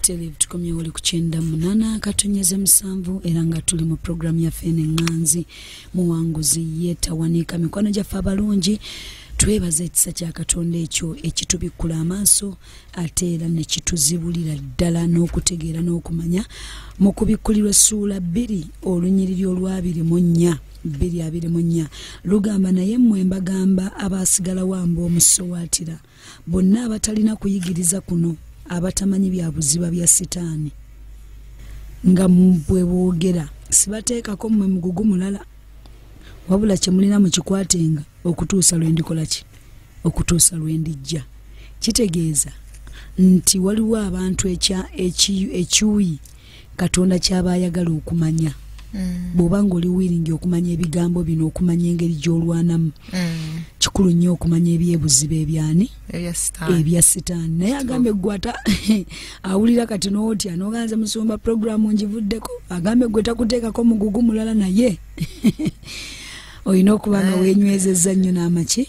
Active tukomye wali kuchenda munana katonyeze musanvu era nga tuli mu program ya Fene Nganzi muwanguzi yetawanika mikono gyafa abalungi twebaza ekisa kya Katonda ekyo ekitubikula amaaso ate era ne kituzibulira ddala n'okutegeera n'okumanya mu kubikulirwa essuula 2 olunyiriri olwabiri mu 4 lugamba naye mmwe mbagamba abasigala wamba omusowaatira bonna abatalina kuyigiriza kuno abatamanyi bya buziba bya sitaani nga mbwe boogera sibateekako mmwe mugugu mulala wabula kye mulina mu kikwatenga okutuusa lwendikola ki okutuusa lwendijja kitegeeza nti waliwo abantu ekyuyi Katonda kyaba ayagala okumanya bw'obanga oli wiringi okumanya ebigambo bino okumanya engeri gy'olwanamu kikulu nnyo okumanya ebyebuziba ebyani ebya sitaani naye agambe gwata awulira kati n'otya n'oganza musumba programu ngivuddeko agambe gwe takuteekako mugugu mulala naye olina okubanga weenywezezza nnyo n'amaki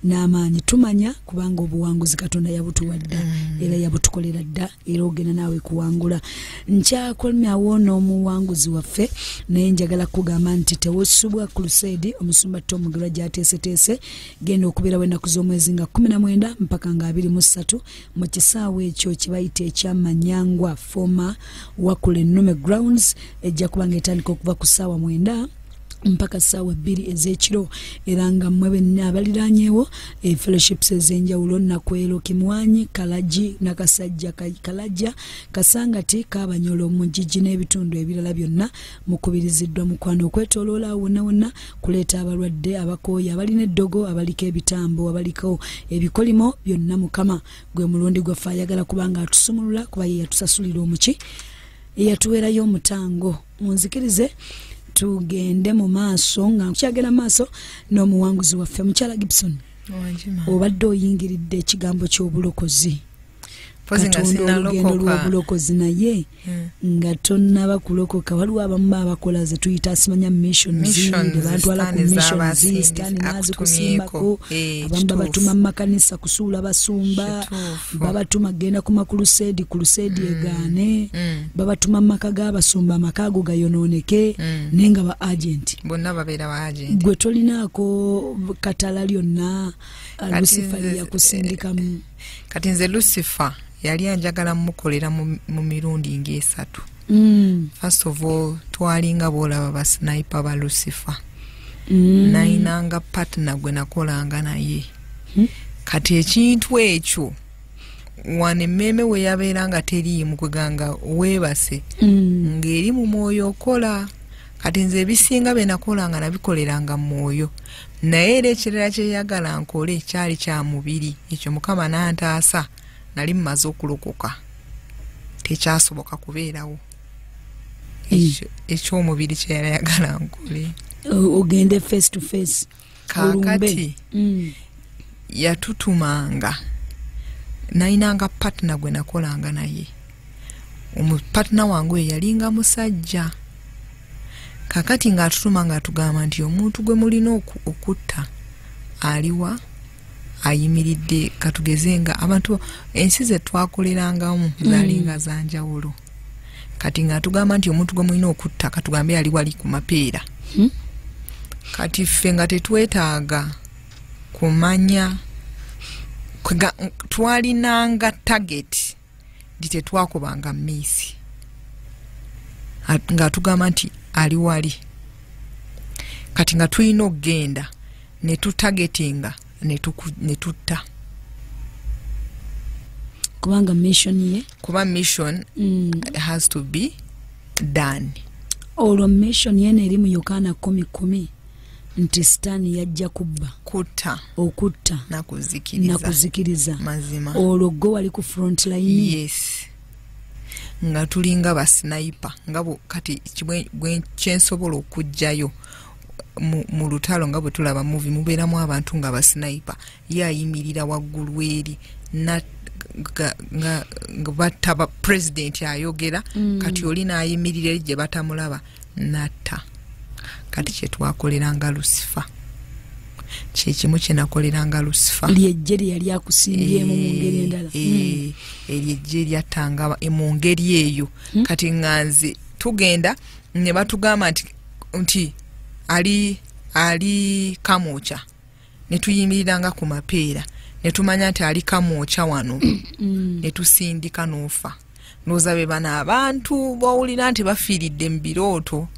n'amaanyi tumanya kubanga obuwanguzi Katonda yabutuwadda era yabutukolera dda era ogenda naawe kuwangula nkyakomyawo n'omuwanguzi waffe naye njagala kugamba nti tewosubwa crusade omusumba Tom Mugirwa gyateeseteese genda okubeerawo ennaku z'omwezi nga 19 mpaka nga 23 mu kisaawe ekyo kibayita ekyamanyangwa former Wakule Nume Grounds ejja kuba nga etandika okuva ku ssaawa 9 mpaka ssaawa 2 ez'ekiro era nga mmwe benna abaliranyeewo fellowships ez'enjawulo Nakwero Kimwanyi Kalaji Nakasajja Kalajja Kasangati Kabanyolo Mujiji n'ebitundu ebirala byonna mukubiriziddwa mukwano okwetooloola wonna wonna kuleeta abalwadde abakooye abalina eddogo abaliko ebitambo abaliko ebikolimo byonna Mukama gwe mulundi gwaffe ayagala kubanga atusumulula kuba ye yatusasulira omuki eyatuweerayo omutango munzikirize tugende mu maaso nga kyagenda maaso n'omuwanguzi waffe Mukyala Gibson obadde oyingiridde ekigambo ky'obulokozi Katonda olugendo lw'obulokozi naye nga tonnaba kulokoka waliwo abamu abakola ze tuyita asimanya missions bantwala ku missions sitaani maazi kusimbako abamu babatuma mu makanisa kusuula basumba babatuma genda ku makulusedi egaane babatuma mu maka g'abasumba amaka ago gayonooneke naye nga ba agenti bonna babeera ba agenti gwe tolinaako katala lyonna Lucifer yakusindikamu kati nze Lucifer yali anjagala mukolera mu mirundi ng'esatu. First of all twalinga boolaba ba sniper ba Lucifer nainanga partner gwe nakolanga naye kati ekintu ekyo wane meme we yabeeranga teriimu kweganga weebase ng'eri mu mwoyo okola kati nze ebisinga be nakolanga nabikoleranga mu mwoyo naye era ekirala kyeyagala nkole kyali kya mubiri ekyo Mukama n'antaasa nali mmaze okulokoka tekyasoboka kubeerawo eky'omubiri kyeyayagala nkole ogende face to face kakati yatutumanga nainanga partner gwe nakolanga naye partner wange yalinga musajja kakati ng'atutuma ng'atugamba nti omuntu gwe mulina okutta aliwa ayimiridde katugeze nga abantu ensi ze twakolerangamu zalinga zanjawulo kati ng'atugamba nti omuntu gwe mulina okutta katugambe ali wali ku mapeera kati ffe nga tetwetaaga kumanya twalinanga target ndi tetwakubanga miisi ng'atugamba nti ali wali kati nga tulina okgenda ne tutagetinga ne tutta kubanga mission has to be done olwo mission yene eri mu Yokaana 10:10 nti sitaani yajja kubba okutta nakuzikiriza mazima olwo gwe wali ku front line yes nga tulinga ba sniper ngabo kati bwe kyensobola okujjayo mu lutalo ngabo tulaba movie mubeeramu abantu nga ba sniper yayimirira waggulu eri nga bataba president ayogera kati oli nayimirira gye batamulaba natta kati kye twakoleranga Lucifer kyekimu kye nakoleranga Lucifer lyejje yali akusimbyemu mu ngeri endala eryejje lyatanga mu ngeri eyo kati nganze tugenda ne batugamba nti ali Kamwokya ne tuyimiriranga ku mapeera ne tumanya nti ali Kamwokya wano ne tusindika n'ofa noza be bana abantu bawulira nti bafiiridde mu birooto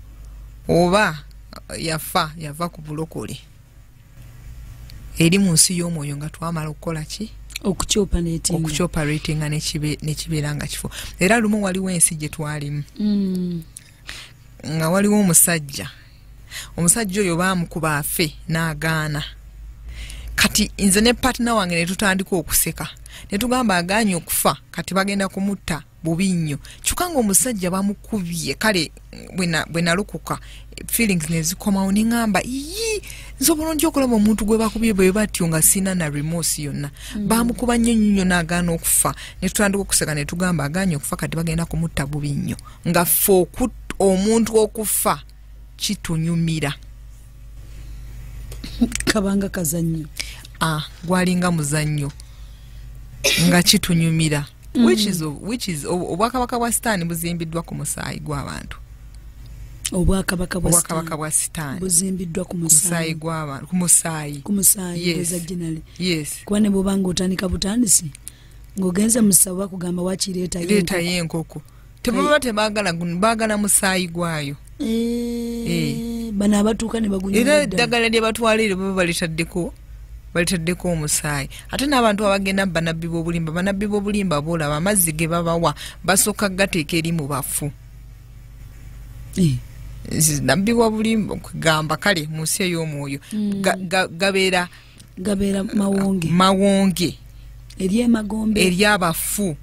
oba yava ku bulokole eri mu nsi y'omwoyo nga twamala okukola ki okukyoperatinga nekibeera nga kifo. Era lumu waliwo ensi gye twalimu nga waliwo omusajja oyo baamukuba afe n'agaana. Kati nze ne partner wange ne tutandika okuseka ne tugamba agaanye okufa kati bagenda kumutta bubi nnyo. Kyokka ng'omusajja bamukubye kale bwe nalukuka feelings ne zikomawo ne ngamba nze obulungi okulaba omuntu gwe bakubye bwe batyo nga sina na remorse yonna bamukuba nnyo n'agaana okufa ne tutandika okuseka ne tugamba agaanye okufa kati bagenda kumutta bubi nnyo nga ffe omuntu okufa kitunyumira. Kabanga kazannyo gwalinga muzannyo nga kitunyumira which is obwakabaka bwa Sitaani buzimbiddwa ku musaayi gw'abantu. Obwakabaka bwa Sitaani buzimbiddwa ku musaayi gw'abantu ku musaayi yes kuba ne bw'obanga otandika butandisi ng'ogenze mu ssabo bakugamba wakireeta y'enkoko tebaba baagala musaayi gwayo. Bano abatuuka ne bagunywa era eddagala lye batwalire baba balitaddeko omusaayi. Ate n'abantu abagenda banabbi b'obulimba boolaba amazzi ge babawa basooka gateeka eri mu bafu. Nabbi wa bulimba kugamba kale mu nsi ey'omwoyo gabeera mawonge eri abafu.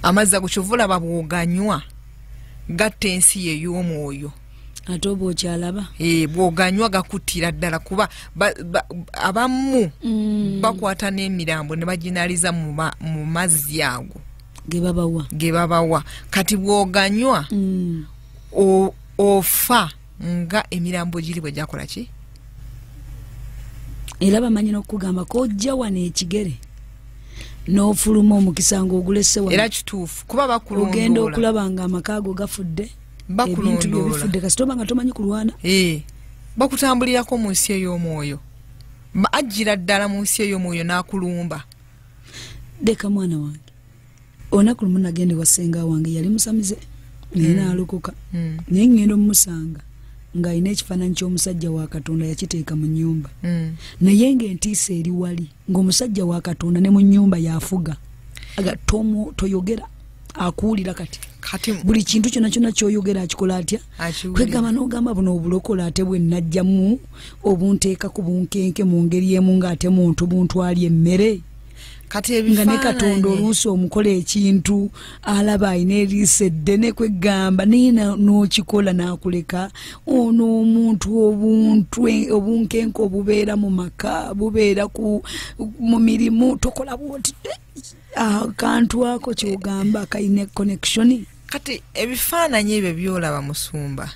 Amazzi ago kyovula babwoganywa gatta ensi ey'omwoyo. Ate oba okyalaba bwoganywa gakuttira ddala kuba abamu bakwata n'emirambo ne baginaliza mu mazzi ago ge babawa kati bwoganywa ofa nga emirambo giri bwe gyakola ki. Era bamanyi n'okugamba kojja wano ekigere n'ofuluma omukisa ng'ogulese wano. Era kituufu kuba bakulondoola ogenda okulaba nga amaka ago gafudde ebintu byo bifudde kasita oba nga tomanyi kulwana. Bakutambulirako mu nsi ey'omwoyo ajjira ddala mu nsi ey'omwoyo n'akulumba. Deka mwana wange olunaku lumu nagende wa ssenga wange yali musamize naye n'alokoka naye ngenda omumusanga ng'alina ekifaananyi ky'omusajja wa Katonda yakiteeka mu nnyumba naye ng'entiisa eri wali ng'omusajja wa Katonda ne mu nnyumba yafuga toyogera akuwulira kati buli kintu kyonna ky'oyogera akikola atya kwegamba n'ogamba buno obulokola ate bwe najjamu obunteeka ku bunkenke mu ngeri emu ng'ate muntu buntwali emmere nga ne Katonda oluusi omukola ekintu alaba alina eriiso eddene kwegamba naye n'okikola n'akuleka. Ono omuntu obunkenke obubeera mu maka bubeera mu mirimu tokola bwoti akantu ako kyogamba kayina connection. Kati ebifaananyi ebyo byolaba musumba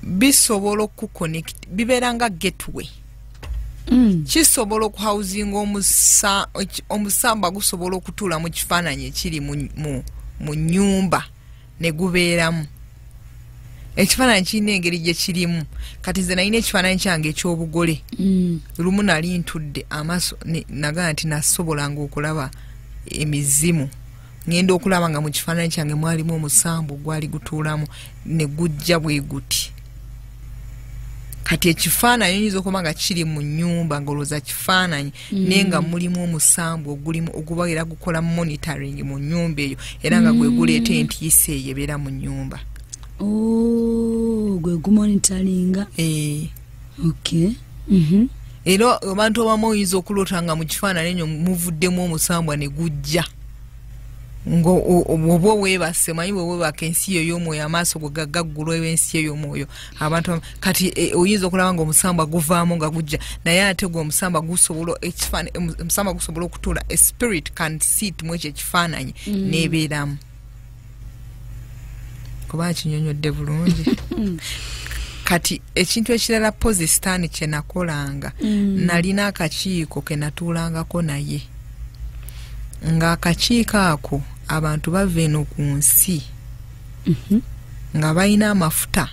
bisobola okuconnect bibeera nga gateway. Kisobola okuhausinga omusamba gusobola okutuula mu kifaananyi ekiri mu nnyumba ne gubeeramu. Ekifaananyi kirina engeri gye kirimu. Kati nze nalina ekifaananyi kyange eky'obugole lumu nali ntudde amaaso nagaa nti nasobolanga okulaba emizimu ngenda okulaba nga mu kifaananyi kyange mwalimu omusambu gwali gutuulamu ne gujja bwe guti. Kati ekifaananyi oyinza okuba nga kiri mu nnyumba ng'olowooza kifaananyi naye nga mulimu omusambu oguba era gukola monitoring mu nnyumba eyo era nga gwe guleeta entiisa eyo ebeera mu nnyumba. Gwe gumonitoringa. Okay. Era abantu abamu oyinza okuloota nga mu kifaananyi enyo muvuddemu omusambwa ne gujja. Oba weebase manyi bwe weebaka ensi eyo y'omwoyo amaaso go gaggulwa ensi eyo y'omwoyo abantu kati oyinza okulaba nga omusambwa guvaamu nga gujja naye ate gwe omusambwa gusobola omusambwa gusobola okutuula a spirit can sit mu ekyo ekifaananyi n'ebeeramu. Kuba kinyonyodde bulungi. Kati ekintu ekirala pozi Sitaani kye nakolanga nalina akakiiko ke natuulangako naye nga akakiiko ako abantu bava eno ku nsi nga balina amafuta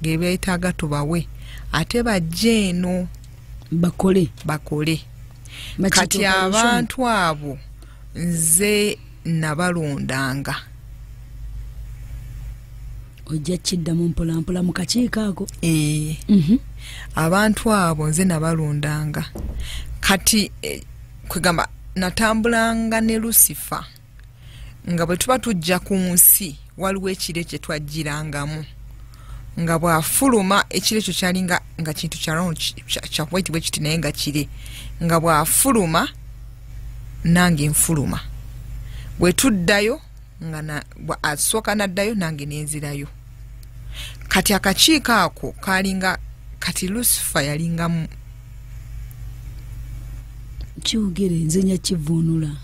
gebeetaaga tubawe ate bajje eno bakole kati abantu abo nze nabalondanga ojja kiddamu mpolampola mu kakiiko ako abantu abo nze nabalondanga kati kwegamba natambulanga ne Lucifer nga bwe tuba tujja ku nsi waliwo ekire kye twajjirangamu nga bw'afuluma ekire ekyo kyalinga nga kintu kya white bwe kiti naye nga kire nga bw'afuluma nange nfuluma bwe tuddayo nga asooka naddayo nange nenzirayo kati akakiiko ako kalinga kati Lucifer yalingamu kiwugere nze nyakivuunula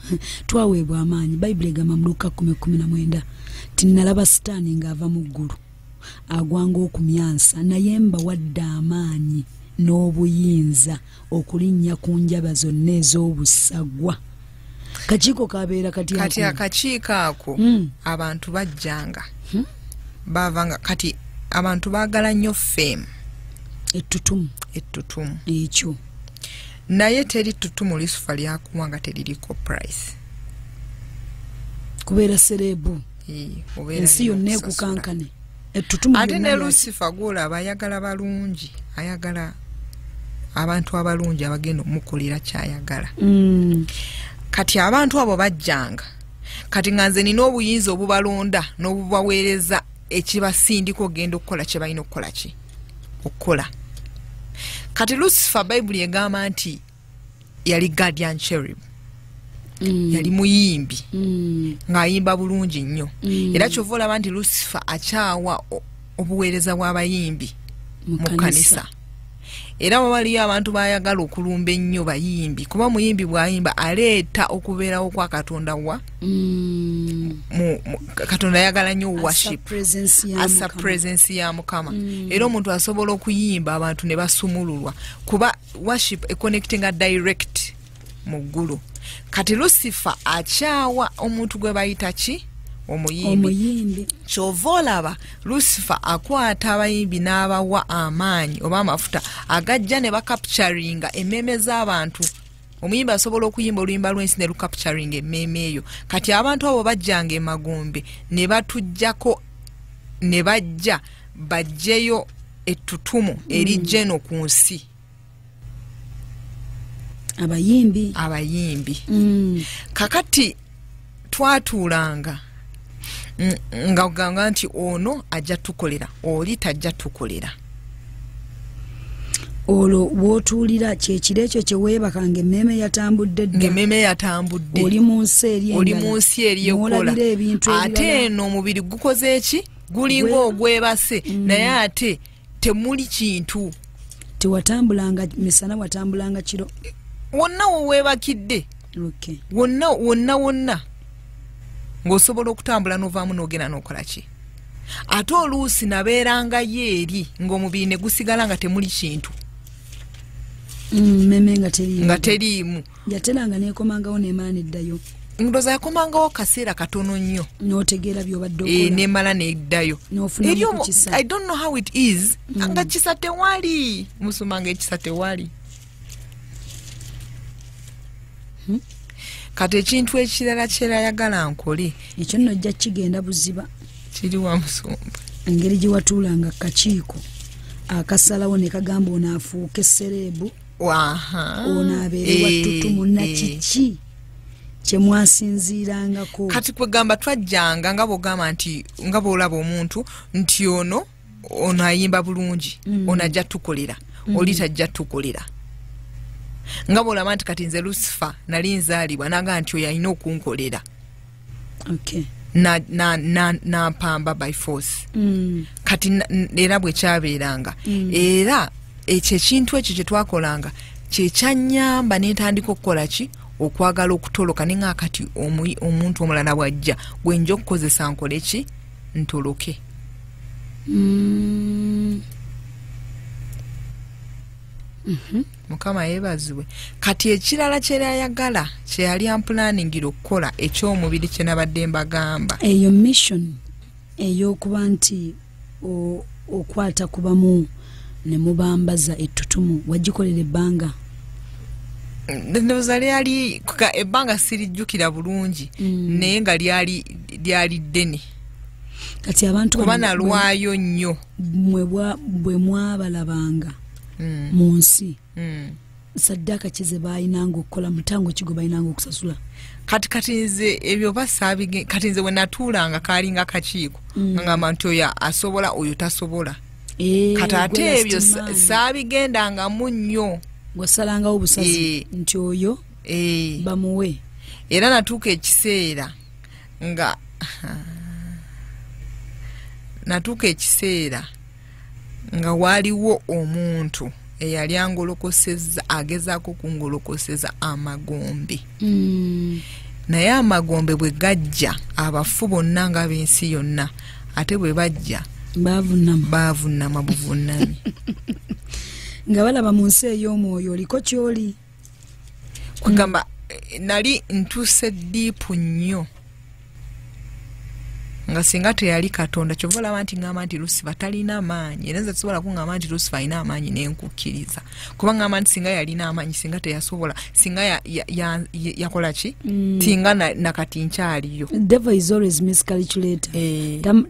twaweebwa amaanyi bayibuli egamba mu Luka 10:19 tinalaba sitaani ng'ava mu ggulu agwanga okumyansa naye mbawadde amaanyi n'obuyinza okulinnya ku njaba zonna ez'obusagwa kakiiko kabeera kati akakiiko ako abantu bajjanga bavanga kati abantu baagala nnyo fame ettutumu ekyo naye teri ttutumu Lucifer lyakuwa nga teririko price kubeera serebu ensi yonna ekukankane ettutumu ate ne Lucifer gwolaba ayagala balungi ayagala abantu abalungi abagenda omukolera kyayagala kati abantu abo bajjanga kati nga nze nina obuyinza obubalonda n'obubaweereza ekibasindika ogenda okukola kye balina okukola kati Lucifer bayibuli egamba nti yali guardian cherub yali muyimbi ng'ayimba bulungi nnyo era kyova olaba nti Lucifer akyawa obuweereza bw'abayimbi mu kanisa era waliyo abantu bayagala okulumba ennyo bayimbi kuba muyimbi bw'ayimba aleeta okubeerawo kwa Katonda Katonda ayagala nnyo worship asa presence ya Mukama era omuntu asobola okuyimba abantu ne basumululwa kuba worship econnectinga direct mu ggulu kati Lucifer akyawa omuntu gwe bayita ki omuyimbi kyova olaba Lucifer akwata abayimbi n'abawa amaanyi oba amafuta agajja ne bakapturinga emmeme z'abantu omuyimbi asobola okuyimba oluyimba lw'ensi ne lukapturinga emmeme eyo kati abantu abo bajjanga emagombe ne batujjako ne bajja bajjeyo ettutumu erijja eno ku nsi abayimbi kakati twatuulanga nga ogamba nti ono ajja tukolera oli tajja tukolera olwo wootuulira kyekiro ekyo kye weebakanga emmeme yatambudde oli mu nsi eri ekola ate eno omubiri gukoze eki gulinga ogwebase naye ate temuli kintu tewatambulanga misana watambulanga kiro wonna woweebakidde wonna ng'osobola okutambula n'ovaamu n'ogenda n'okola ki ate oluusi nabeerangayo eri ng'omubiri ne gusigala nga temuli kintu mmeme nga teriimu yateranga neekomangawo neemala neddayo ndowooza yakomangawo kaseera katono nnyo n'otegeera by'obadde okola neemala neddayo I don't know how it is nga kisa tewali musumanga ekisa tewali kati ekintu ekirala kyerayagala nkole ekyo nno ojja kigenda buziba kiri wa musumba engeri gye watuulanga kakiiko akasalawo ne kagamba onaafuuka essereebu ono abeere wattutumu nakiki kye mwasinziirangako kati kwegamba twajjanga nga bw'ogamba nti nga bw'olaba omuntu nti ono ayimba bulungi ono ajja tukolera oli tajja tukolera nga bw'olaba nti kati nze Lucifer nali nzaalibwa naga nti oyo alina okunkolera nampamba by force kati era bwe kyabeeranga era ekyo ekintu ekyo kye twakolanga kye kyanyamba n'entandika okukola ki okwagala okutoloka nenga kati omuntu omulala bwajja bwenja okukozesa nkole ki ntoloke Mukama yeebazibwe. Kati ekirala kyerayagala kyeyali ampulaningira okukola eky'omubiri kye nabadde mbagamba. Eyo mission ey'okuba nti okwata kubamu ne mubambaza ettutumu wagikolera ebbanga. Ndowooza lyali ebbanga sirijjukira bulungi naye nga lyali ddene. Kati abantu kuba nalwayo nnyo bwe mwabalabanga mu nsi saddaaka kize baayinanga okukola mutango kigo baayinanga okusasula. Kati nze ebyo basaabige kati nze bwe natuulanga kaalinga kakiiko ngamba nti oyo asobola oyo tasobola. Kati ate ebyo saabigendangamu nnyo. Wasalangawo obusazi nti oyo bamuwe. Era natuuka ekiseera nga waliwo omuntu eyali angolokoseza agezaako kungolokoseza amagombe. Naye amagombe bwe gajja abafu bonna nga b'ensi yonna ate bwe bajja baavunama buvunami. Nga balaba mu nsi ey'omwoyo oliko kyoli. Kugamba nali ntuuse diipu nnyo nga singa teyali Katonda kyova olaba nti ngamba nti Lusifa talina amaanyi. Era nze sobola kungamba nti Lusifa alina amaanyi n'enkukkiriza kuba ngamba nti singa yalina amaanyi singa teyasobola singa yakola ki tinga nakati nkyaliyo. Devil is always miscalculator.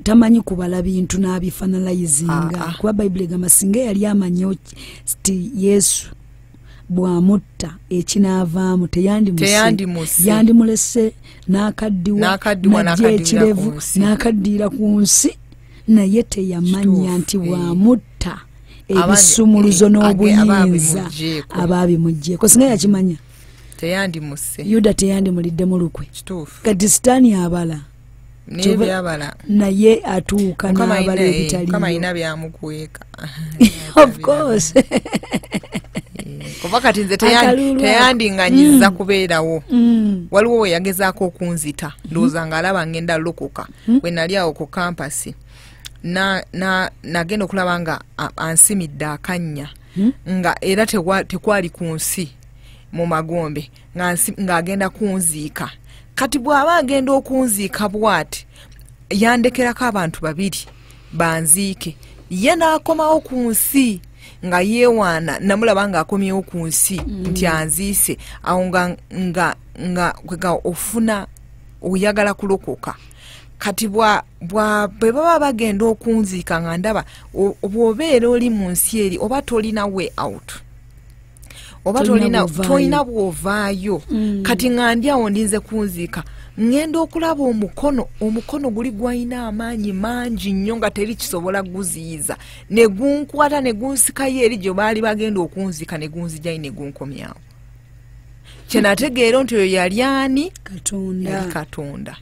Tamanyi kubala bintu n'abifanalayizinga kuba Bible egamba singa yali amanyi nti Yesu bw'amutta ekinaavaamu yandimulese n'akaddiwa najja ekirevu n'akaddiira ku nsi naye teyamanya nti bw'amutta ebisumuluzo n'obuyinza abaabimugjeeko singa yakimanya Yuda teyandimulidde mu lukwe. Kati sitaani abala naye atuuka n'abala ebitaliyo. Mukama alina byamukweka. Of course. Kuba kati nze teyandinganyiza kubeerawo. Waliwo we yagezaako okunzita ndowooza ng'alaba ngenda lokoka bwe nali awo ku kampasi nagenda okulaba nga ansimidde akannya nga era tekwali ku nsi mu magombe ng'agenda kunziika. Kati bw'aba agenda okunziika bw'ati yandekerako abantu babiri banziike ye n'akomawo ku nsi nga yeewaana namulaba ng'akomyewo ku nsi nti anziise awo nga ofuna oyagala kulokoka. Kati bwe baba bagenda okunziika nga ndaba bw'obeera oli mu nsi eri oba tolina way out oba tolina bw'ovaayo. Kati nga ndi awo ndinze kunziika ngenda okulaba omukono guli gwalina amaanyi mangi nnyo nga teri kisobola guziyiza ne gunkwata ne gunsikayo eri gye baali bagenda okunzika ne gunzijayo ne gunkomyawo. Kye nategeera nti oyo yali ani? Katonda.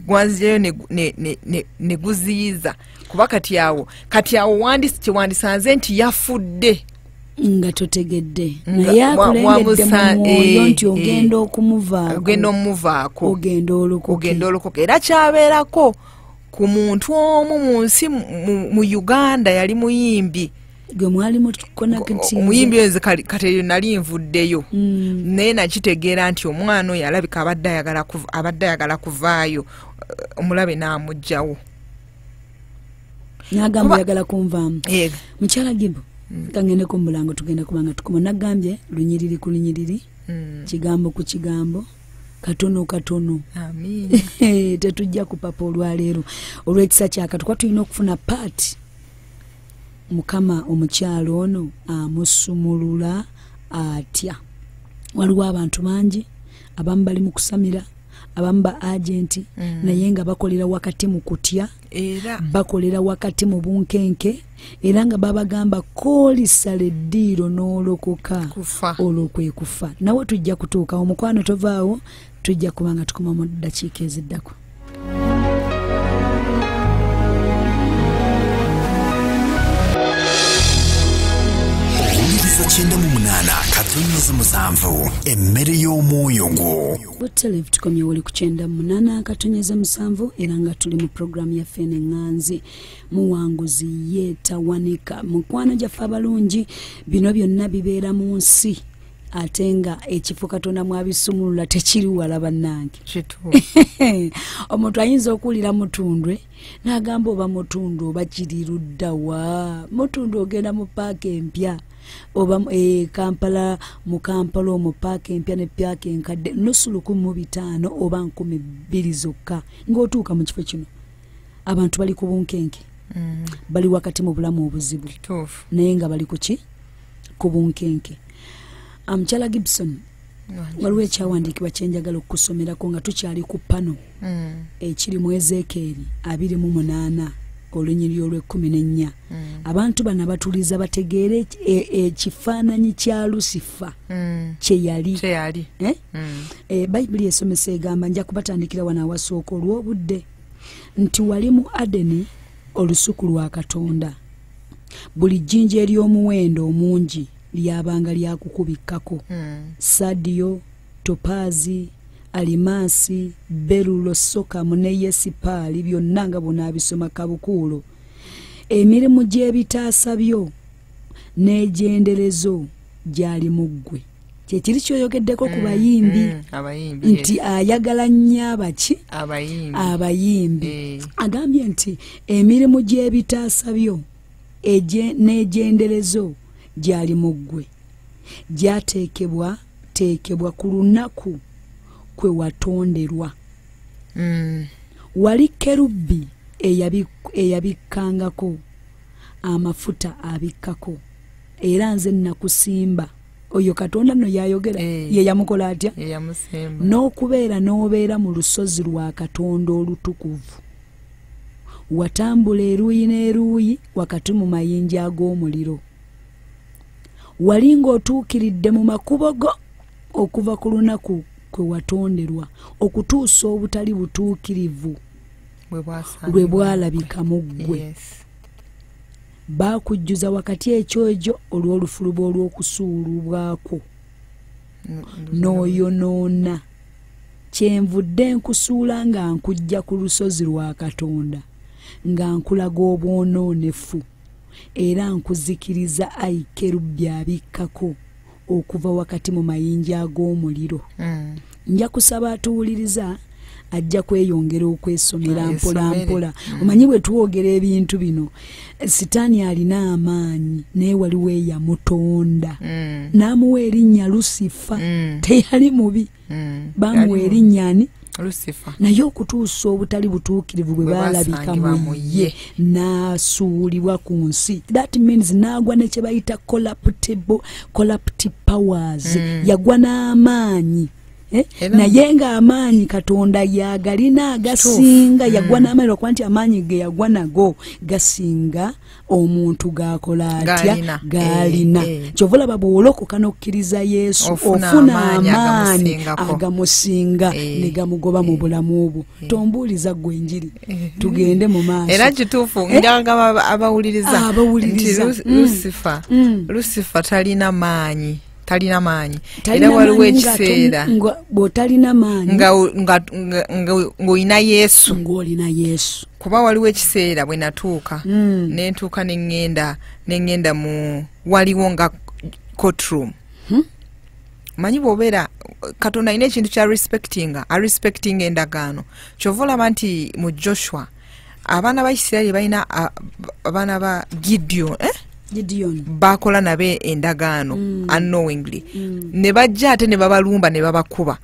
Gwanzijayo ne guziyiza kuba kati awo kyewandisanze nti yafudde nga totegedde naye akulengedde mu mwoyo nti ogenda okumuvaako ogenda olokoka. Era kyabeerako ku muntu omu mu nsi mu Uganda yali muyimbi gwe mwalimu omuyimbi oyo kati eyo nali nvuddeyo naye nakitegeera nti omwana oyo alabika abadde ayagala kuvaayo omulabe n'amugjawo n'agamba oyagala kunvaamu. Mukyala Gibo kangende ku mulango tugenda kubanga tukoma nagambye lunyiriri ku lunyiriri kigambo ku kigambo katono katono. Tetujja kupapa olwaleero olw'ekisa kyakatuka tulina okufuna paati Mukama omukyalo ono amusumulula atya. Waliwo abantu bangi abamu bali mu kusamira abamu ba agenti naye nga bakolera wakati mu kutya era bakolera wakati mu bunkenke era nga babagamba kolisa leddiiro n'olokoka olw'okwe kufa. Nawe tujja kutuuka omukwano tovaawo tujja kubanga tukoma mu ddakiika eziddako. Owuliriza 98 Katonyeza musanvu emmere y'omwoyo gwo. Butelevu tukomye wali kuchenda munana katonyeza musanvu era nga tuli mu programu ya Fene Nganzi muwanguzi yetawanika mukwano gyaffe abalungi bino byonna bibeera mu nsi ate nga ekifo Katonda mwabisumulula tekiri wala bannange omuntu ayinza okuwulira mutundwe n'agamba oba mutundwe oba kiri luddawa mutundwe ogenda mu paaka empya oba Kampala mu Kampala mu paaka empya ne paaka enkadde nusu 1,500 oba 2,000 zokka ng'otuuka mu kifo kino abantu bali ku bunkenke bali wakati mu bulamu obuzibu naye nga bali kuki ku bunkenke. Amchala Gibson waliwo ekyawandiikibwa kyenjagala okusomerako nga tukyali ku pano ekiri mu Ezekieri 28 olunyiri olw'14 abantu bana batuliza bategeere ekifaananyi kya Lucifer kye yali Bayibuli esomesa egamba nja kubatandikira wano awasooka olw'obudde nti wali mu Adeni olusuku lwa Katonda buli jjinja ery'omuwendo omungi lyabanga lyakukubikkako sadiyo topazi alimasi berulo sokamu ne yesipaali byonna nga bonaabisoma kabukuulo emirimu gy'ebitaasa byo n'egyenderezo gyali mu ggwe kyekiri kyoyogeddeko ku bayimbi nti ayagala nnyo abaki abayimbi agambye nti emirimu gy'ebitaasa byo n'egyenderezo gyali mu ggwe gyateekebwa ku lunaku kwe watonderwa wali kerubi eyabikkangako amafuta abikkako era nze nakusimba oyo Katonda no yayogera ye yamukola atya n'okubeera n'obeera mu lusozi lwa Katonda olutukuvu watambula eruuyi n'eruuyi wakati mu mayinja ag'omuliro wali ng'otuukiridde mu makubo go okuva ku lunaku kwe watonderwa okutuusa obutali butuukirivu lwe bwalabika mu ggwe baakujjuza wakati ekyojo olw'olufuluba olw'okusuulubwako n'oyonoona kyenvudde nkusuula nga nkujja ku lusozi lwa Katonda nga nkulaga obwonoonefu era nkuzikiriza ayi kerubi abikkako okuva wakati mu mayinja ag'omuliro nja kusaba atuwuliriza ajja kweyongera okwesomera mpola mpola omanyi bwe tuwogera ebintu bino sitaani alina amaanyi naye waliwo eyamutonda n'amuwa erinnya Lucifer teyali mubi bamuwa erinnya ani Lucifer naye okutuusa obutali butuukirivu bwe balabika mu ye n'asuulibwa ku nsi that means n'agwa ne kye bayita corruptive powers yagwa n'amaanyi naye nga amaanyi Katonda yagalina agasinga yagwa n'amaanyi lwakuba nti amaanyi ge yagwa nago gasinga omuntu gakola atya galina kyova olaba bw'olokoka n'okkiriza Yesu ofuna amaanyi agamusinga ne gamugoba mu bulamu obwo tombuuliza ggwe enjiri tugende mu maaso era kituufu njagala abawuliriza nti Lucifer talina maanyi era waliwo ekiseera bw'otalina maanyi ng'olina Yesu kuba waliwo ekiseera bwe natuuka nentuuka neŋŋenda mu waliwo nga courtroom manyi bw'obeera Katonda alina ekintu kya respectinga endagaano kyova olaba nti mu Joshua abaana ba Isirayiri balina abaana ba Gideon bakola nabe endagaano unknowingly ne bajja ate ne babalumba ne babakuba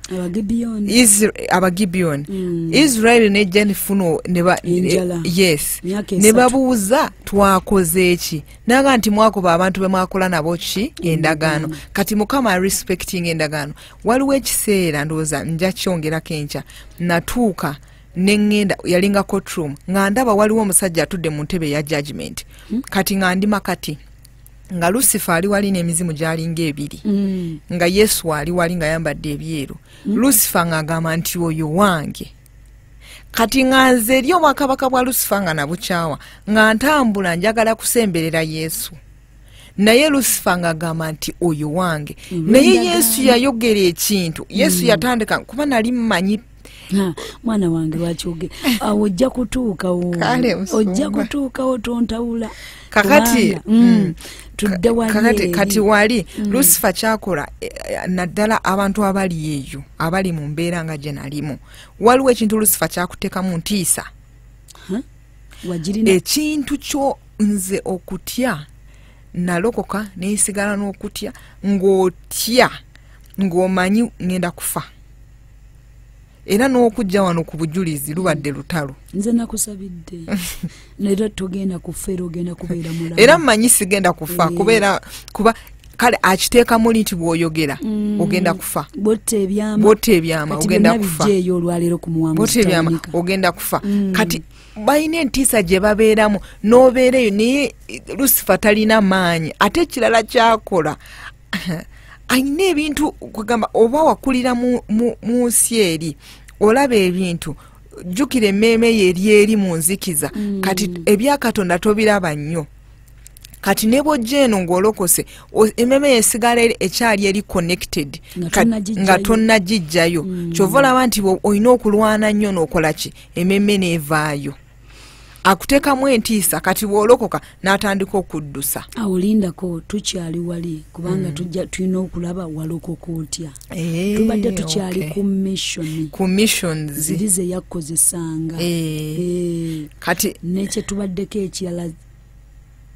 Abagibeon Israel nejja nefuno ne babuuza twakoze eki naga nti mwakuba abantu be mwakola nabo ki endagaano kati Mukama respecting endagaano waliwo ekiseera ndowooza nja kyongerako enkya natuuka neŋŋenda yalinga courtroom nga ndaba waliwo omusajja atudde mu ntebe ya judgment kati nga ndi makati nga Lucifer ali wali n'emizimu gyalinga ebiri nga Yesu ali wali nga yambadde ebyeru Lucifer ng'agamba nti oyo wange kati nga nze eri obwakabaka bwa Lucifer nga nabukyawa nga ntambula njagala kusemberera Yesu naye Lucifer ng'agamba nti oyo wange. Naye Yesu yayogera ekintu. Yesu yatandika kuba nali mmanyi mwana wange lwakyoge ojja kutuukawo tontawula kakati tudde wali kati wali Lucifer kyakola naddala abantu abali eyo abali mu mbeera nga gye nalimu waliwo ekintu Lucifer kyakuteekamu ntiisa ekintu kyo nze okutya nalokoka neesigala n'okutya ng'otya ng'omanyi ngenda kufa era n'okujja wano ku bujulizi lubadde lutalo nze nakusabidde era togenda kufa era ogenda kubeera mulamu era mmanyi sigenda kufa kuba kale akiteeka muli nti bw'oyogera ogenda kufa botte ebyama ogenda kufa botte ebyama ogenda kufa kati balina entiisa gye babeeramu n'obeera eyo naye Lucifer talina maanyi ate ekirala kyakola ayina ebintu kugamba oba wakulira mu nsi eri olaba ebintu jjukira emmeeme ye eri mu nzikiza kati ebya Katonda tobiraba nnyo kati ne bw'ojja eno ng'olokose emmeeme yesigala ekyali eri connected nga tonnagijjayo kyova olaba nti olina okulwana nnyo n'okola ki emmeeme n'evaayo akuteekamu entiisa kati bw'olokoka n'atandika okuddusa awulindako tukyali wali kubanga tulina okulaba walokoka otya tubadde tukyali ku missions ziri ze yakkozesanga kati nekyetubaddeko ekirala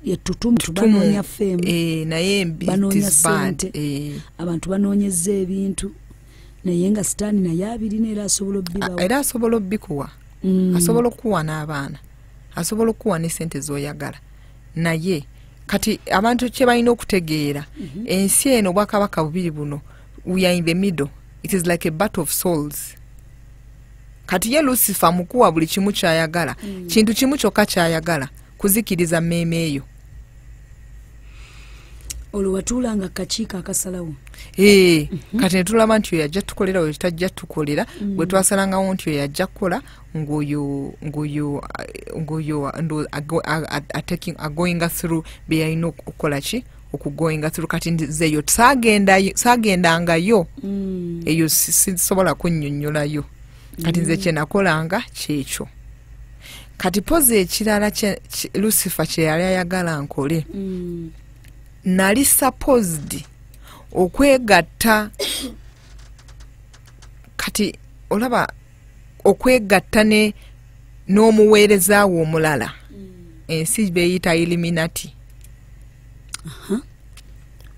yetutumu tubanoonya femu naye banoonya ssente abantu banoonyeza ebintu naye nga sitaani naye abirina era asobola obbikuwa asobola okukuwa n'abaana asobola okuwa ne sente z'oyagala naye kati abantu kye balina okutegeera ensi eno obwakabaka bubiri buno we are in the middle it is like a battle of souls kati ye Lucifer mukuwa buli kimu kyayagala kintu kimu kyokka kyayagala kuzikiriza mmeeme eyo olwo watuulanga kakiiko akasalawo kati ne tulaba nti oyo yajja tukolera oyo tajja tukolera bwe twasalangawo nti oyo yajja kukola ng'oyo agoinga through bye yalina okukola ki okugoinga through kati nzeyo saagendangayo eyo sisobola kunnyonnyolayo kati nze kye nakolanga kyekyo kati pozi ekirala Lucifer kye yali ayagala nkole nali supposed okwegatta kati olaba okwegatta n'omuweereza wo omulala ensi beeyita Illuminati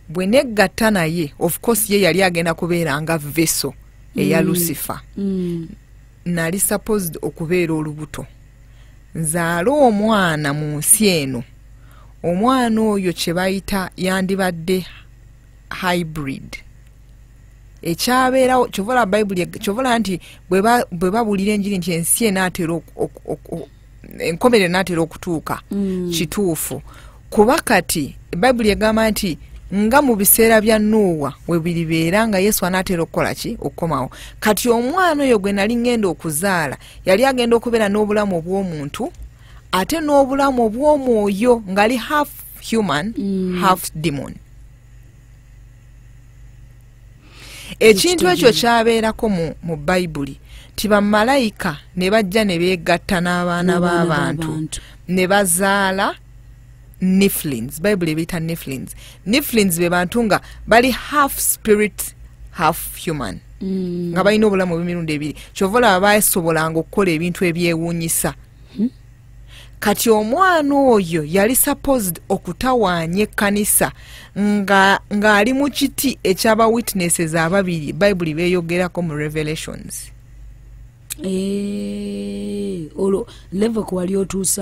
bwe negatta naye of course ye yali agenda kubeera nga vessel eya Lucifer nali supposed okubeera olubuto nzaala omwana mu nsi eno omwana oyo kye bayita yandibadde hybrid ekyabeerawo kyovola Bayibuli kyovola nti bwe babulira enjiri nti ensi enaatera enkomere enaatera okutuuka kituufu kuba kati Bayibuli egamba nti nga mu biseera bya Nuuwa we biribeera nga Yesu anaatera okukola ki okukomawo kati omwana oyo gwe nali ngenda okuzaala yali agenda okubeera n'obulamu obw'omuntu ate n'obulamu obw'omwoyo ngali half human half demon ekintu ekyo kyabeerako mu Bayibuli ti bamalayika ne bajja ne beegatta n'abaana b'abantu ne bazaala Nephilims. Bayibuli ebiyita Nephilims be bantu nga bali half spirit half human nga balina obulamu bw'emirundi ebiri kyova olaba baasobolanga okukola ebintu ebyewuunyisa kati omwana oyo yali supposed okutawaanya ekkanisa ng'ali mu kiti eky'aba witnesses ababiri Bayibuli beeyogerako mu Revelations olwo level kwali otuusa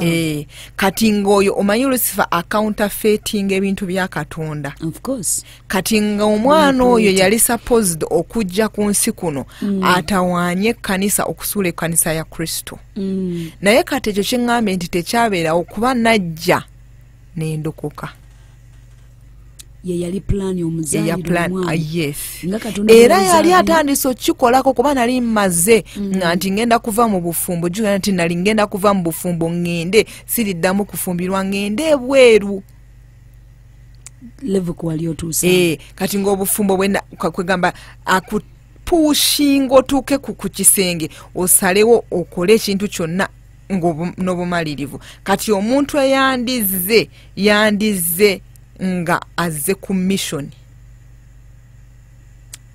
kati ng'oyo omanyi Lucifer counterfeiting ebintu bya Katonda of course kati ng'omwana oyo yali supposed okujja ku nsi kuno atawaanye ekkanisa okusuula ekkanisa ya Kristo naye kati ekyo kyeŋŋambye nti tekyabeerawo kuba najja n'endokoka ye yali plan omuzaalirwa yes era yali atandise okikolako kuba nali mmaze nti ngenda kuva mu bufumbo jjukira nti nali ngenda kuva mu bufumbo ngende siriddamu kufumbirwa ngende ebweru level ko wali otuusa kati ng'obufumbo bwenda kwegamba akupushinga otuuke ku kisenge osalewo okole ekintu kyonna n'obumalirivu. Kati omuntu yandize nga azze ku mission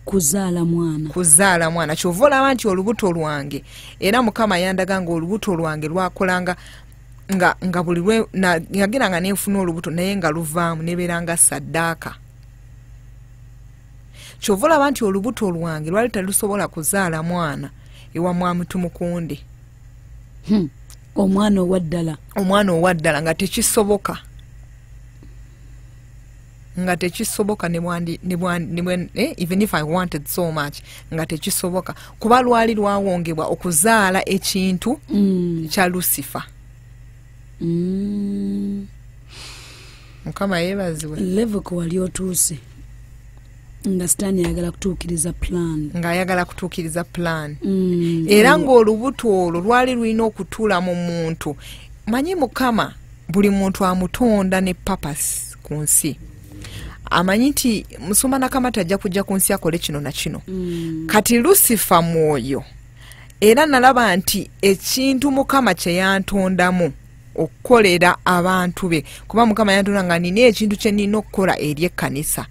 kuzaala mwana kyova olaba nti olubuto lwange era Mukama yandaga nga olubuto lwange lwakolanga nga buli yageranga nenfuna olubuto naye nga luvaamu nebeeranga saddaaka. Kyova olaba nti olubuto lwange lwali telusobola kuzaala mwana ewa mwami Tumukunde. omwana owaddala nga tekisoboka even if I wanted so much nga tekisoboka kuba lwali lwawongebwa okuzaala ekintu kya Lucifer. Mukama yeebazibwe. Level ko wali otuuse nga Sitaani ayagala kutuukiriza plan era ng'olubuto olwo lwali lulina okutuula mu muntu. Manyi Mukama buli muntu amutonda ne purpose ku nsi. Amanyi nti Musumba Nakamata ajja kujja ku nsi akole kino na kino. Kati Lucifer mwoyo era nalaba nti ekintu Mukama kye yantondamu okukolera abantu be kuba Mukama yantonda nga nina ekintu kye nina okukola eri ekkanisa.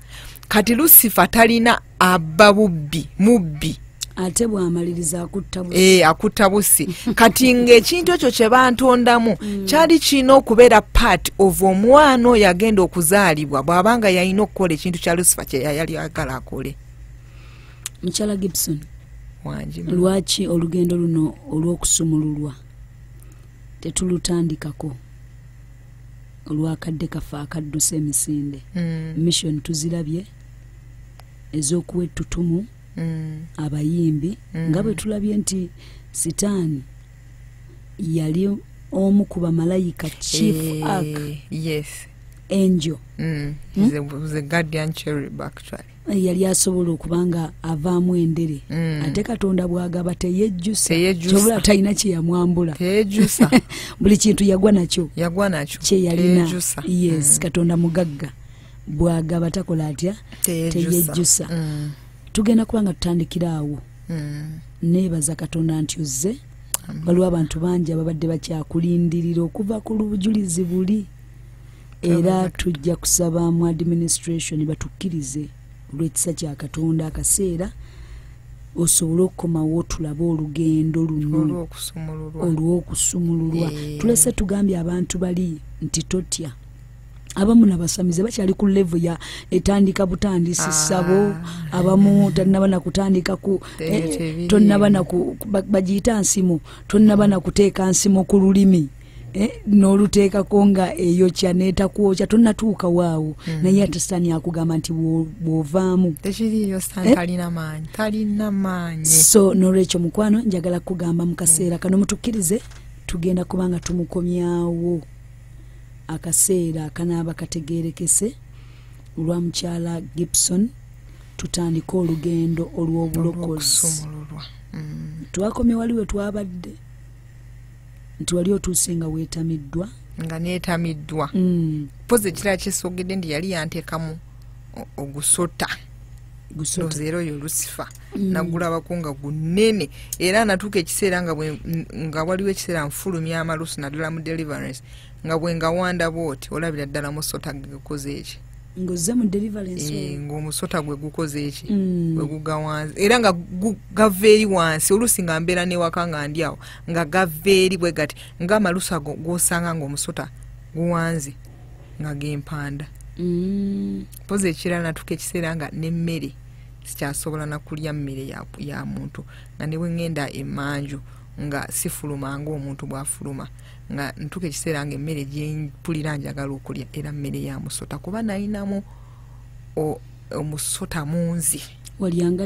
Kati Lucifer talina abba mubbi ate bw'amaliriza akutta busi. Kati ng'ekintu ekyo kye bantondamu kyali kirina okubeera part of omwana oyo yagenda okuzaalibwa bw'abanga yalina okukola ekintu kya Lucifer kye yali agala akole. Mukyala Gibson, lwaki olugendo luno olw'okusumululwa tetulutandikako olwakadde kafa akaddusa emisinde? Mission tuzirabye ez'okuwa ettutumu abayimbi nga bwe tulabye nti Sitaani yali omu ku bamalayika chief angel the guardian cherub actually yali asobola okubanga avaamu endere ate Katonda bw'agaba teyejjusa kyobula talina kye yamwambula buli kintu yagwa nakyo kye yalina. Yes, Katonda mugagga bw'agaba takola atya teyejjusa. Tugenda kubanga tutandikira awo. Neebaza Katonda nti ozze waliwo abantu bangi ababadde bakyakulindirira okuva ku lubujulizi buli era tujja kusaba mu administration batukkirize olw'ekisa kya Katonda akaseera osobole okukomawo tulabe olugendo luno olw'okusumululwa. Tulese tugambye abantu bali nti totya. Abamu nabasamize bakyali ku level ya etandika butandisi sabo, abamu tannaba na kutandika ku tonnaba na bagiyita nsimu, tonnaba na kuteeka nsimu ku lulimi n'oluteekako nga eyo kyaneeta kwokya tonnatuuka waawo. Naye ate Sitaani akugamba nti bw'ovaamu tekiriyo Sitaani talina maanyi. So n'olwekyo mukwano njagala kugamba mu kaseera kano mutukkirize tugenda kubanga tumukomyawo akaseera akanaaba kategeerekese olwa Mukyala Gibson tutandika olugendo olw'obulokozi. Twakomye waliwe twabadde nti wali otuuse nga weetamiddwa nga neetamiddwa poze ekirala kyesogedde ndi yali yanteekamu ogusota nozeero oyo Lucifer nagulabako nga gunene era natuuka ekiseera nga waliwo ekiseera nfulumya amalusu naddala mu deliverance nga bwe nga wanda bwoti olabira ddala musota gegukoze eki ng'ozze mu deliverance ng'omusota gwe gukoze eki gwe gugawanze era nga gava eri wansi oluusi nga mbeera n'ewaka nga ndi awo nga gava eri bwe gati ng'amalusu ago g'osanga ng'omusota guwanze nga gempanda. Poze ekirala natuuka ekiseera nga n'emmere sikyasobola na kulya mmere ya muntu nga ne bwe ngenda emanju nga sifuluma ng'omuntu bw'afuluma nga ntuuka ekiseera nga emmere gyempulira njagala okulya era mmere ya musota kuba nayinamu omusota munzi. Walyanga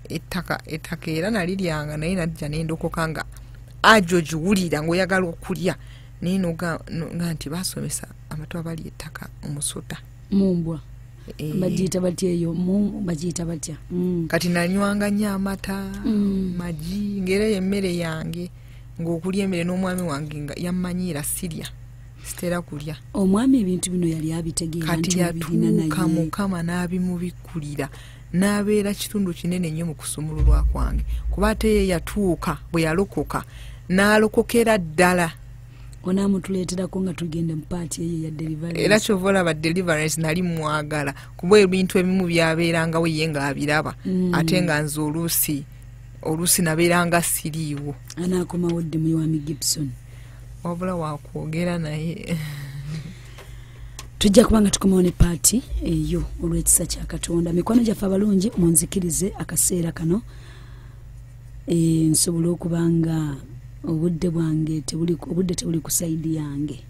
ettaka era naliryanga naye najja nendokoka nga ajo giwulira ng'oyagala okulya naye nga nti basomesa amatu abali ettaka omusota mumbwa bagiyita batya eyo bagiyita batya kati nanywanga nnyo amata magi ng'era emmere yange ng'okulya emmere n'omwami wange nga yammanyiira sirya sitera kulya. Omwami ebintu bino yali abitegeera nti yatuuka Mukama n'abimubikulira n'abeera kitundu kinene nnyo mu kusumululwa kwange kuba ate ye yatuuka bwe yalokoka n'alokokera ddala. Onaamutuleeterako nga tugenda mu paati eyo ya deliverance. Era kyova olaba deliverance nali mwagala kuba ebintu ebimu byabeerangawo ye ng'abiraba ate nga nze oluusi nabeeranga siriiwo. Anaakomawo dde Mwami Gibson. Wabula wakwogera naye. Tujja kubanga tukomawo ne paati eyo olw'ekisa kya Katonda. Mikwano gyaffe abalungi munzikirize akaseera kano nsobole okubanga obudde bwange tebuli ku saidi yange.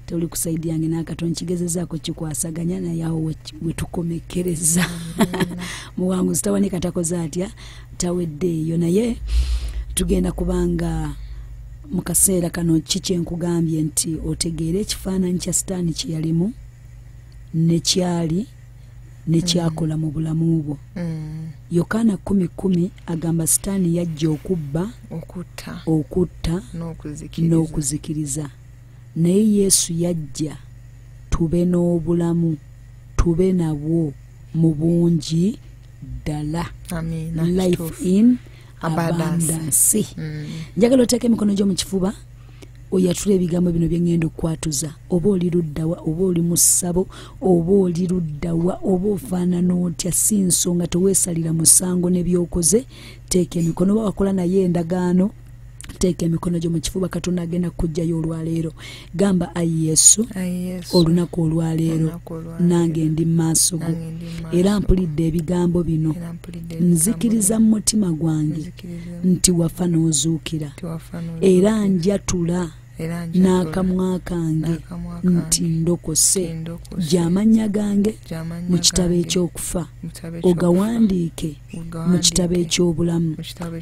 Tebuli ku saidi yange n'akatono kigezezaako kikwasaganya naye awo we tukomekereza. Muwanguzi tawanika takoze atya tawedde eyo naye tugenda kubanga mu kaseera kano kiki nkugambye nti otegeere ekifaananyi kya Sitaani kye yalimu nekyali nekyakola mu bulamu bwo. Yokaana 10:10 agamba Sitaani yajja okubba, okutta n'okuzikiriza. Naye Yesu yajja tube n'obulamu, tube nabwo mu bungi ddala. Life in abundance. Njagala oteeke emikono gyo mu kifuba oyatula ebigambo bino bye ngenda okukwatuza. Oba oli luddawa, oba oli mu ssabo, oba oli luddawa, oba ofaanana otya, si nsonga, teweesalira musango n'ebyokoze. Teeka emikono, oba wakola naye endagaano, teeka emikono gyo mu kifuba. Katonda agenda kujjayo olwaleero. Gamba ayi Yesu, olunaku olwaleero nange ndi mu maaso go era mpulidde ebigambo bino. Nzikiriza mu mutima gwange nti wafa n'ozuukira era njatula n'akamwa kange nti ndokose. Gy'amannya gange mu kitabo eky'okufa ogawandiike mu kitabo eky'obulamu.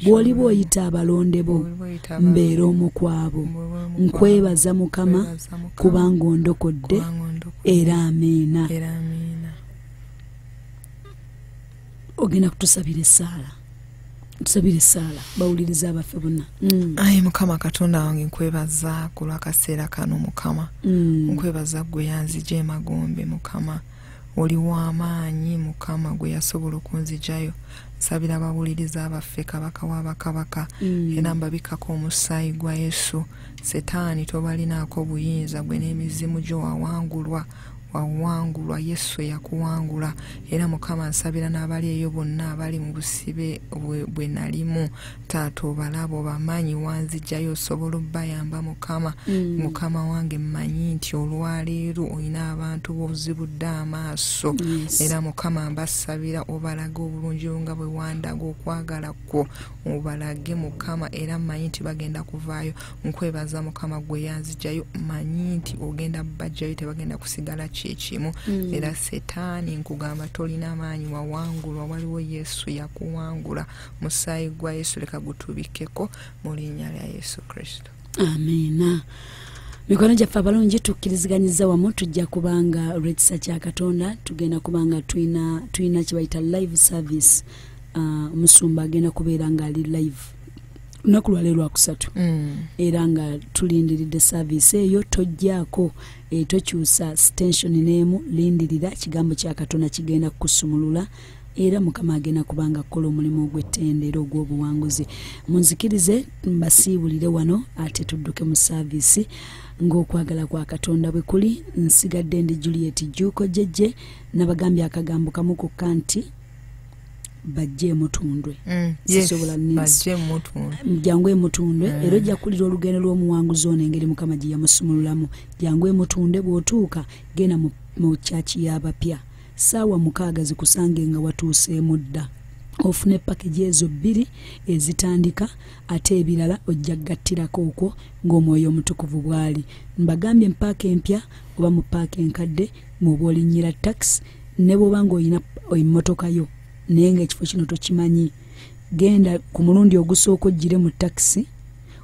Bw'oliba oyita abalonde bo mbeera omu kwabo. Nkwebaza Mukama kubanga ondokodde era amiina. Ogenda kutusabira essaala. Tusabire essaala bawuliriza abaffe bonna. Ayi Mukama Katonda wange nkwebaza ku lw'akaseera kano Mukama. Nkwebaza gwe yanzija emagombe Mukama. Oli w'amaanyi Mukama gwe yasobola okunzijayo. Nsabira abawuliriza abaffe Kabaka w'abakabaka era mbabikako omusaayi gwa Yesu. Setaani tobalinaako buyinza, gwe n'emizimu gyo wawangulwa. Yesu yakuwangula era Mukama nsabira n'abali eyo bonna abali mu busibe bwe nalimu. Taata obalaba obamanyi wanzijayo osobola obbayamba Mukama. Mukama wange mmanyi nti olwaleero olina abantu b'ozibudde amaaso era Mukama mbasabira obalage obulungi nga bwe wandaga okwagala kwo obalage Mukama era mmanyi nti bagenda kuvaayo. Nkwebaza Mukama gwe yanzijayo, mmanyi nti ogenda bajjayo tebagenda kusigala ekimu era Setaani nkugamba tolina maanyi, wawangulwa. Waliwo Yesu yakuwangula. Musaayi gwa Yesu leka gutubikeko mu linnya lya Yesu Kristo. Amiina. Mikono gyaffe abalungi tukkiriziganyiza wamu tujja kubanga olw'ekisa kya Katonda tugenda kubanga tuyina kye bayita live service. Omusumba agenda kubeera ng'ali live lunaku lwaleero lwakusatu era nga tulindiridde service eyo. Tojjaako tokyusa station n'emu, lindirira kigambo kya Katonda kigenda kukusumulula era Mukama agenda kubanga kukola omulimu ogw'ettendera ogw'obuwanguzi. Munzikirize mbasiibulire wano ate tudduke mu service ng'okwagala kwa Katonda bwe kuli. Nsigadde ndi Juliet Juuko Jejje nabagambye akagambo kamu kokka nti bajje mutundwe. Sisobola bajje mutundwe. Jangu mutundwe era ojja kulira olugendo lw'omuwanguzi ono engeri Mukama gye yamusumululamu. Jangu mutundwe bw'otuuka genda mu kyaki y'abapya. Ssaawa 6 zikusange nga watuuseemu dda. Ofune package ezo 2 ezitandika ate ebirala ojja gattirako okwo ng'omwoyo omutukuvu bwali. Mbagambye mpaaka empya oba mu paaka enkadde ng'oba olinnyira taxi ne bw'oba ng'olina emmotoka yo naye ng'ekifo kino tokimanyi, genda ku mulundi ogusooka ojjire mu taxi,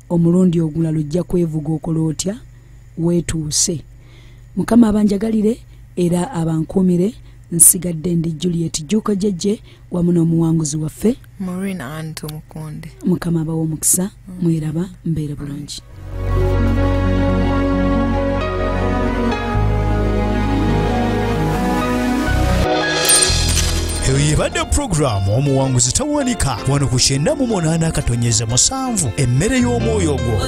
omulundi ogulala ojja kwevuga okola otya weetuuse. Mukama abanjagalire era abankuumire. Nsigadde ndi Juliet Juuko Jejje wamu n'omuwanguzi waffe Marina Anto Mukonde. Mukama abawa omukisa. Mwiraba mbeere bulungi. eyo yebadde pulogulaamu omuwanguzi tawanika wano ku 98.7 emmere y'omwoyo gwo.